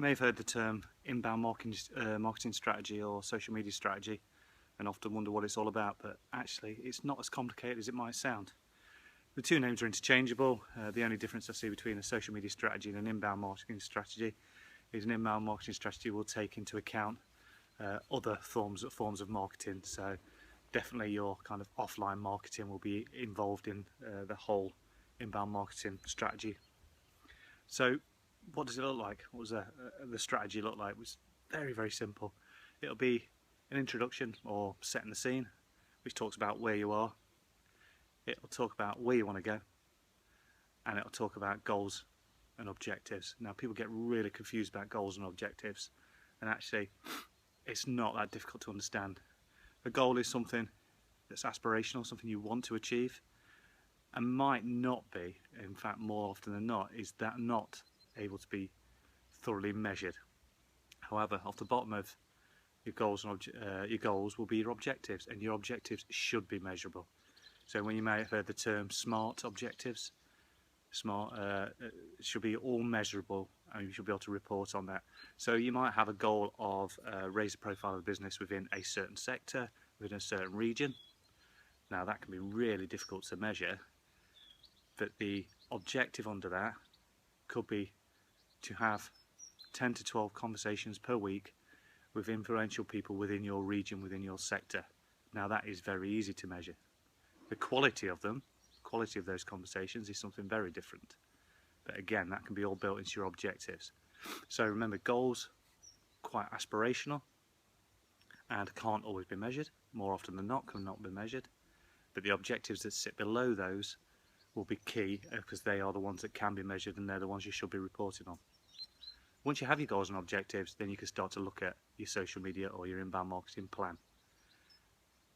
You may have heard the term inbound marketing strategy or social media strategy and often wonder what it's all about, but actually it's not as complicated as it might sound. The two names are interchangeable. The only difference I see between a social media strategy and an inbound marketing strategy is an inbound marketing strategy will take into account other forms of marketing. So definitely your kind of offline marketing will be involved in the whole inbound marketing strategy. So what does it look like? What does the strategy look like? It was very, very simple. It'll be an introduction or setting the scene, which talks about where you are. It'll talk about where you want to go, and it'll talk about goals and objectives. Now, people get really confused about goals and objectives, and actually it's not that difficult to understand. A goal is something that's aspirational, something you want to achieve, and might not be, in fact more often than not, is that not able to be thoroughly measured. However, off the bottom of your goals will be your objectives, and your objectives should be measurable. So when you may have heard the term SMART objectives, SMART should be all measurable, and you should be able to report on that. So you might have a goal of raise the profile of the business within a certain sector, within a certain region. Now that can be really difficult to measure, but the objective under that could be to have 10 to 12 conversations per week with influential people within your region, within your sector. Now that is very easy to measure. The quality of them, quality of those conversations is something very different. But again, that can be all built into your objectives. So remember, goals, quite aspirational and can't always be measured. More often than not, cannot be measured. But the objectives that sit below those will be key because they are the ones that can be measured, and they're the ones you should be reporting on. Once you have your goals and objectives, then you can start to look at your social media or your inbound marketing plan.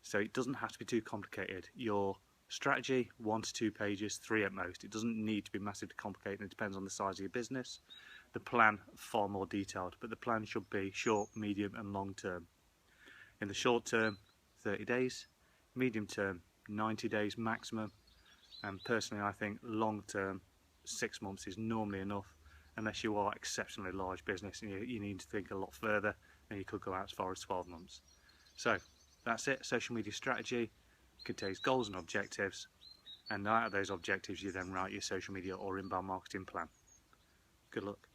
So it doesn't have to be too complicated. Your strategy, 1 to 2 pages, 3 at most. It doesn't need to be massively complicated. It depends on the size of your business. The plan, far more detailed, but the plan should be short, medium and long term. In the short term, 30 days. Medium term, 90 days maximum. And personally, I think long term, 6 months is normally enough, unless you are exceptionally large business and you need to think a lot further, and you could go out as far as 12 months. So that's it. Social media strategy contains goals and objectives, and out of those objectives you then write your social media or inbound marketing plan. Good luck.